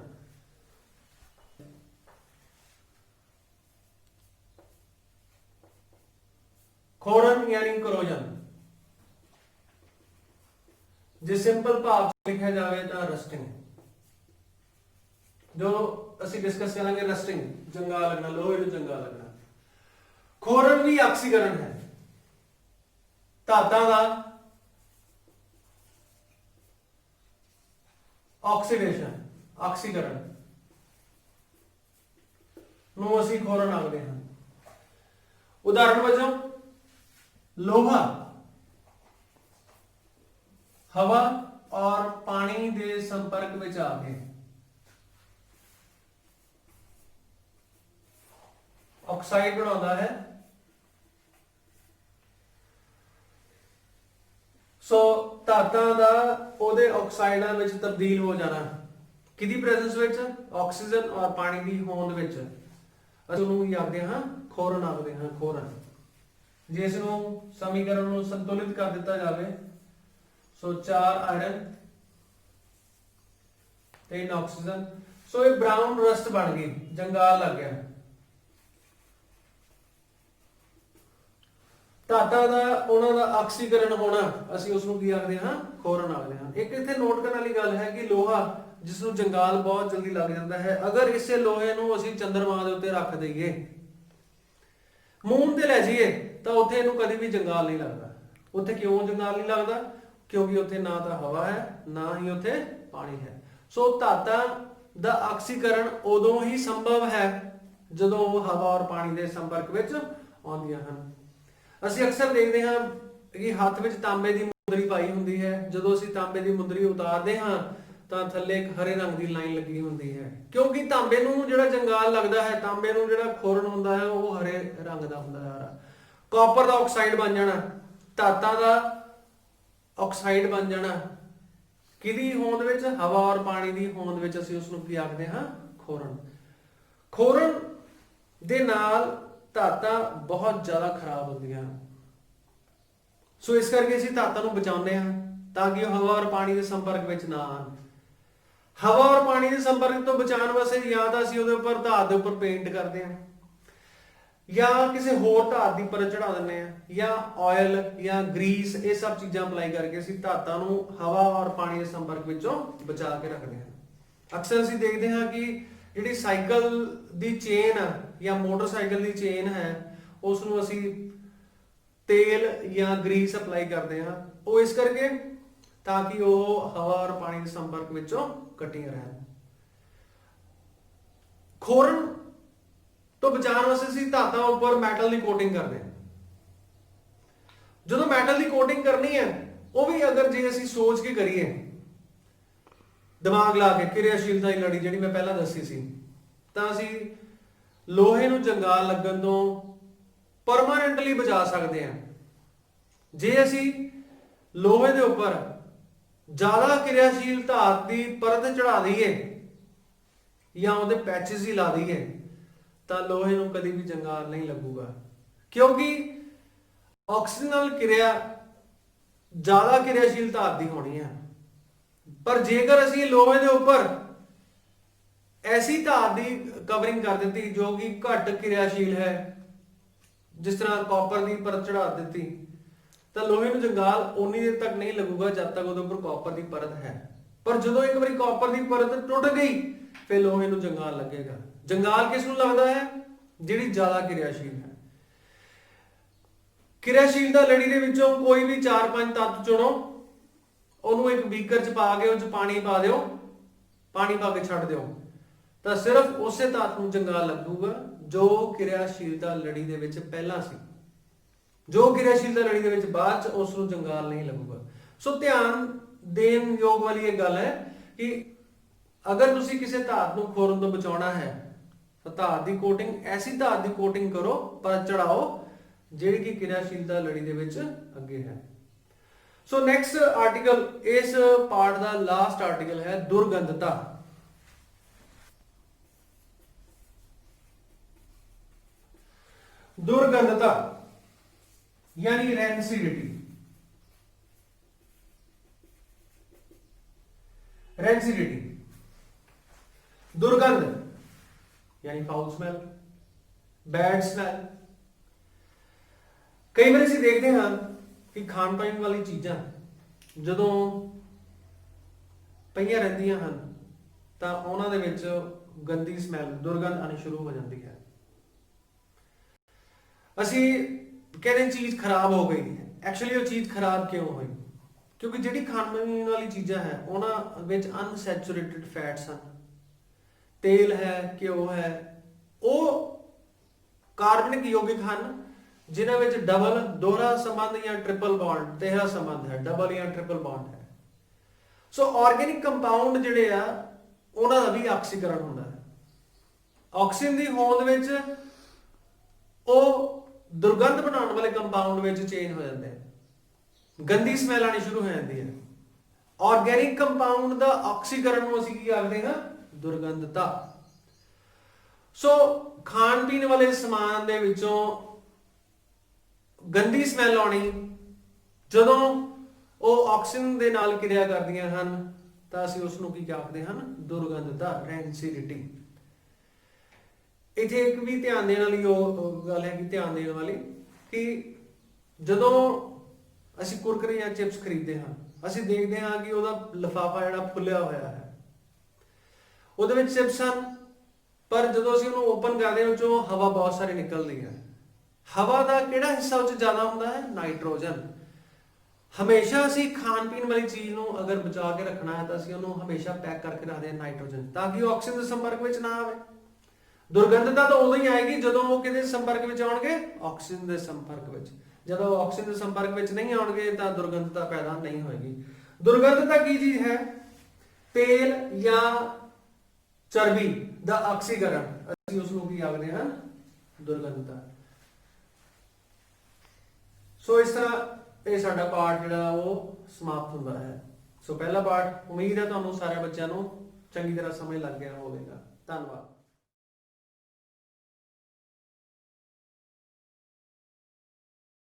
ਖੋਰਨ ਯਾਨੀ ਕਰੋਜਨ, ਜੇ ਸਿੰਪਲ ਭਾਵ ਚ ਲਿਖਿਆ ਜਾਵੇ ਤਾਂ ਰਸਟਿੰਗ। ਜੋ ਅਸੀਂ ਡਿਸਕਸ ਕਰਾਂਗੇ ਰਸਟਿੰਗ, ਜੰਗਾਲ ਲੱਗਣਾ, ਲੋਹੇ ਨੂੰ ਜੰਗਾਲ ਲੱਗਣਾ। ਖੋਰਨ ਵੀ ਆਕਸੀਕਰਨ ਹੈ, ਧਾਤਾਂ ਦਾ ਆਕਸੀਡੇਸ਼ਨ, ਆਕਸੀਕਰਨ ਨੂੰ ਅਸੀਂ ਖੋਰਨ ਆਖਦੇ ਹਾਂ। ਉਦਾਹਰਨ ਵਜੋਂ ਲੋਹਾ हवा और पानी के संपर्क में आके ऑक्साइड बनाता है। सो धातां दा ओदे ऑक्साइडां विच तब्दील हो जाना किहदी प्रेजेंस विच, ऑक्सीजन और पानी की होंद विच, ਅਸੀਂ ਉਹਨੂੰ ਕੀ ਆਖਦੇ ਹਾਂ, ਖੋਰਨ ਆਖਦੇ ਹਾਂ। ਖੋਰਨ ਜੇ ਇਸ ਨੂੰ ਸਮੀਕਰਨ ਨੂੰ ਸੰਤੁਲਿਤ ਕਰ ਦਿੱਤਾ ਜਾਵੇ, सो 4 आयरन 3 ऑक्सीजन, सो ये ब्राउन रस्ट बन गई, जंगाल लग गया। धातां दा ਉਹਨਾਂ ਦਾ ਆਕਸੀਕਰਨ ਹੋਣਾ ਅਸੀਂ ਉਸ ਨੂੰ ਕੀ ਆਖਦੇ ਹਾਂ, ਖੋਰਨ ਆਖਦੇ ਹਾਂ। ਇੱਕ ਇੱਥੇ ਨੋਟ ਕਰਨ ਵਾਲੀ ਗੱਲ ਹੈ ਕਿ ਲੋਹਾ ਜਿਸ ਨੂੰ ਜੰਗਾਲ ਬਹੁਤ ਜਲਦੀ ਲੱਗ ਜਾਂਦਾ ਹੈ, ਅਗਰ ਇਸੇ ਲੋਹੇ ਨੂੰ ਅਸੀਂ ਚੰਦਰਮਾ ਦੇ ਉੱਤੇ ਰੱਖ ਦਈਏ, ਮੂਨ ਤੇ ਲੈ ਜਾਈਏ, ਤਾਂ ਉੱਥੇ ਇਹਨੂੰ ਕਦੀ ਵੀ ਜੰਗਾਲ ਨਹੀਂ ਲੱਗਦਾ। ਉੱਥੇ ਕਿਉਂ ਜੰਗਾਲ ਨਹੀਂ ਲੱਗਦਾ? क्योंकि उत्थे ना तो हवा है ना ही उत्थे पानी है। सो धातां दा आक्सीकरण उदों ही संभव है जदों हवा और पानी के संपर्क विच आउंदियां हन। असीं अक्सर देखते हैं कि हत्थ विच तांबे की मुंदरी पाई हुंदी है, जदों असीं तांबे की मुंदरी उतारते हैं तो थल्ले एक हरे रंग की लाइन लगी हुंदी है, क्योंकि तांबे नूं जिहड़ा जंगाल लगदा है, तांबे नूं जिहड़ा खोरण हुंदा है वो हरे रंग दा हुंदा है। कॉपर दा ऑक्साइड बन जाना, धातां दा ऑक्साइड बन जाना, किहदी होंद विच, हवा और पानी की होंद विच असीं उस नूं की आखदे हां, खोरण। खोरण दे नाल धातां बहुत ज़्यादा खराब होंदियां, सो इस करके असीं धातां नूं बचाउने हां ताकि हवा और पानी के संपर्क विच ना आउण। हवा और पानी के संपर्क तो बचाने वास्ते या तां असीं उहदे उपर धात दे उपर पेंट करदे हां, या किसी होर धात की परत चढ़ा दिंदे आ, या ऑयल या ग्रीस, ये सब चीज़ां अप्लाई करके असीं धातां नूं हवा और पानी के संपर्क विचों बचा के रखते हैं। अक्सर असीं देखते हैं कि जिहड़ी साइकिल की चेन या मोटरसाइकिल की चेन है उसनूं असीं तेल या ग्रीस अप्लाई करते हैं, वो इस करके ताकि वो हवा और पानी के संपर्क विचों कटियां रहन। खोरण तो बचाने वास्ते असीं धातां उपर मैटल की कोटिंग करते हैं। जो मैटल की कोटिंग करनी है वो भी अगर जे असीं सोच के करिए, दिमाग ला के, किरियाशीलता की लड़ी जिहड़ी मैं पहला दसी सी, तां असीं लोहे नूं जंगाल लगन तो परमानेंटली बचा सकते हैं। जे असीं लोहे दे उपर ज़्यादा किरियाशील धात की परत चढ़ा दईए या उहदे पैचेस ही ला दईए तो लोहे नूं कदी भी जंगाल नहीं लगूगा, क्योंकि ऑक्सीजनल किरिया ज़्यादा किरियाशील धात की होनी है। पर जेकर असीं लोहे दे उपर ऐसी धात की कवरिंग कर दी जो कि घट किरियाशील है, जिस तरह कॉपर की परत चढ़ा दी, तो लोहे नूं जंगाल उन्नी देर तक नहीं लगूगा जब तक उहदे उपर कॉपर की परत है। पर जदों एक बार कॉपर की परत टुट गई फिर लोहे नूं जंगाल लगेगा। जंगाल किस नूं लगदा है? जिहड़ी ज़्यादा किरियाशील है। किरियाशीलता लड़ी दे विचों कोई भी 4-5 तत्व चुनो, उहनूं एक बीकर च पा के उस पानी पा दिओ, पानी पा के छड्ड दिओ, तो सिर्फ उसे तत्व नूं जंगाल लगूगा जो किरियाशीलता लड़ी दे विच पहला सी। जो किरियाशीलता लड़ी दे विच बाद च उस नूं जंगाल नहीं लगूगा। सो ध्यान देण योग वाली ये गल है कि अगर तुसीं किसी धात नूं खोरण तो बचाउणा है ਤਾਂ ਧਾਤ ਦੀ ਕੋਟਿੰਗ ਐਸੀ ਧਾਤ ਦੀ ਕੋਟਿੰਗ ਕਰੋ ਪਰ ਚੜਾਓ ਜਿਹੜੀ ਕਿ ਕਿਰਿਆਸ਼ੀਲਤਾ ਲੜੀ ਦੇ ਵਿੱਚ ਅੱਗੇ ਹੈ। ਸੋ ਨੈਕਸਟ ਆਰਟੀਕਲ, ਇਸ ਪਾਰਟ ਦਾ ਲਾਸਟ ਆਰਟੀਕਲ ਹੈ ਦੁਰਗੰਧਤਾ। दुर्गंधता यानी रेंसिडिटी। रेंसिडिटी, दुर्गंध यानी फाउल स्मैल, बैड स्मैल। कई बार ਅਸੀਂ ਦੇਖਦੇ ਹਾਂ ਕਿ ਖਾਣ ਪੀਣ ਵਾਲੀ ਚੀਜ਼ਾਂ ਜਦੋਂ ਪਈਆਂ ਰਹਿੰਦੀਆਂ ਹਨ ਤਾਂ ਉਹਨਾਂ ਦੇ ਵਿੱਚ ਗੰਦੀ ਸਮੈਲ, ਦੁਰਗੰਧ ਆਣੀ ਸ਼ੁਰੂ ਹੋ ਜਾਂਦੀ ਹੈ। ਅਸੀਂ ਕਹਿੰਦੇ ਚੀਜ਼ ਖਰਾਬ ਹੋ ਗਈ ਹੈ, ਐਕਚੁਅਲੀ ਉਹ ਚੀਜ਼ ਖਰਾਬ ਕਿਉਂ ਹੋਈ? ਕਿਉਂਕਿ ਜਿਹੜੀ ਖਾਣ ਪੀਣ ਵਾਲੀ ਚੀਜ਼ਾਂ ਹੈ ਉਹਨਾਂ ਵਿੱਚ ਅਨਸੈਚੂਰੇਟਡ ਫੈਟਸ ਹਨ, ਤੇਲ ਹੈ, ਘਿਓ ਹੈ, ਉਹ ਕਾਰਬਨਿਕ ਯੌਗਿਕ ਹਨ ਜਿਨ੍ਹਾਂ ਵਿੱਚ ਡਬਲ, ਦੋਹਰਾ ਸੰਬੰਧ ਜਾਂ ਟ੍ਰਿਪਲ ਬੌਂਡ, ਤੀਹਰਾ ਸੰਬੰਧ ਹੈ, ਡਬਲ ਜਾਂ ਟ੍ਰਿਪਲ ਬੌਂਡ ਹੈ। ਸੋ ਆਰਗੈਨਿਕ ਕੰਪਾਊਂਡ ਜਿਹੜੇ ਆ ਉਹਨਾਂ ਦਾ ਵੀ ਆਕਸੀਕਰਨ ਹੁੰਦਾ ਹੈ। ਆਕਸੀਜਨ ਦੀ ਹੋਂਦ ਵਿੱਚ ਉਹ ਦੁਰਗੰਧ ਬਣਾਉਣ ਵਾਲੇ ਕੰਪਾਊਂਡ ਵਿੱਚ ਚੇਂਜ ਹੋ ਜਾਂਦੇ ਹਨ, ਗੰਦੀ ਸਮੈਲ ਆਣੀ ਸ਼ੁਰੂ ਹੋ ਜਾਂਦੀ ਹੈ। ਆਰਗੈਨਿਕ ਕੰਪਾਊਂਡ ਦਾ ਆਕਸੀਕਰਨ ਨੂੰ ਅਸੀਂ ਕੀ ਆਖਦੇ ਹਾਂ? ਦੁਰਗੰਧਤਾ। ਸੋ ਖਾਣ ਪੀਣ ਵਾਲੇ ਸਮਾਨ ਦੇ ਵਿੱਚੋਂ ਗੰਦੀ ਸਮੈਲ ਆਉਣੀ ਜਦੋਂ ਉਹ ਆਕਸੀਜਨ ਦੇ ਨਾਲ ਕਿਰਿਆ ਕਰਦੀਆਂ ਹਨ ਤਾਂ ਅਸੀਂ ਉਸ ਨੂੰ ਕੀ ਆਖਦੇ ਹਨ? ਦੁਰਗੰਧਤਾ, ਰੈਂਸਿਡਿਟੀ। ਇੱਥੇ ਇੱਕ ਵੀ ਧਿਆਨ ਦੇਣ ਵਾਲੀ ਉਹ ਗੱਲ ਹੈ ਕਿ ਧਿਆਨ ਦੇਣ ਵਾਲੀ ਕਿ ਜਦੋਂ ਅਸੀਂ ਕੁਰਕਰੇ ਜਾਂ ਚਿਪਸ ਖਰੀਦਦੇ ਹਾਂ ਅਸੀਂ ਦੇਖਦੇ ਹਾਂ ਕਿ ਉਹਦਾ ਲਿਫਾਫਾ ਜਿਹੜਾ ਫੁੱਲਿਆ ਹੋਇਆ ਹੈ, ਉਹਦੇ ਵਿੱਚ ਚਿਪਸ ਹਨ, ਪਰ ਜਦੋਂ ਅਸੀਂ ਉਹਨੂੰ ਓਪਨ ਕਰਦੇ ਹਾਂ ਉਹ ਚੋਂ ਹਵਾ ਬਹੁਤ ਸਾਰੀ ਨਿਕਲਦੀ ਹੈ। ਹਵਾ ਦਾ ਕਿਹੜਾ ਹਿੱਸਾ ਉਹ 'ਚ ਜ਼ਿਆਦਾ ਹੁੰਦਾ ਹੈ? ਨਾਈਟ੍ਰੋਜਨ। ਹਮੇਸ਼ਾ ਅਸੀਂ ਖਾਣ ਪੀਣ ਵਾਲੀ ਚੀਜ਼ ਨੂੰ ਅਗਰ ਬਚਾ ਕੇ ਰੱਖਣਾ ਹੈ ਤਾਂ ਅਸੀਂ ਉਹਨੂੰ ਹਮੇਸ਼ਾ ਪੈਕ ਕਰਕੇ ਰੱਖਦੇ ਹਾਂ ਨਾਈਟ੍ਰੋਜਨ, ਤਾਂ ਕਿ ਉਹ ਆਕਸੀਜਨ ਦੇ ਸੰਪਰਕ ਵਿੱਚ ਨਾ ਆਵੇ। ਦੁਰਗੰਧਤਾ ਤਾਂ ਉਦੋਂ ਹੀ ਆਏਗੀ ਜਦੋਂ ਉਹ ਕਿਹਦੇ ਸੰਪਰਕ ਵਿੱਚ ਆਉਣਗੇ? ਆਕਸੀਜਨ ਦੇ ਸੰਪਰਕ ਵਿੱਚ। ਜਦੋਂ ਆਕਸੀਜਨ ਦੇ ਸੰਪਰਕ ਵਿੱਚ ਨਹੀਂ ਆਉਣਗੇ ਤਾਂ ਦੁਰਗੰਧਤਾ ਪੈਦਾ ਨਹੀਂ ਹੋਏਗੀ। ਦੁਰਗੰਧਤਾ ਕੀ ਚੀਜ਼ ਹੈ? ਤੇਲ ਜਾਂ ਚਰਬੀ ਦਾ ਆਕਸੀਕਰਨ, ਅਸੀਂ ਉਸ ਨੂੰ ਕੀ ਆਖਦੇ ਹਾਂ? ਦੁਰਗੰਧਤਾ। ਸੋ ਇਸ ਤਰ੍ਹਾਂ ਇਹ ਸਾਡਾ ਪਾਠ ਜਿਹੜਾ ਉਹ ਸਮਾਪਤ ਹੁੰਦਾ ਹੈ। ਸੋ ਪਹਿਲਾ ਪਾਠ, ਉਮੀਦ ਹੈ ਤੁਹਾਨੂੰ ਸਾਰੇ ਬੱਚਿਆਂ ਨੂੰ ਚੰਗੀ ਤਰ੍ਹਾਂ ਸਮਝ ਲੱਗ ਗਿਆ ਹੋਵੇਗਾ। ਧੰਨਵਾਦ।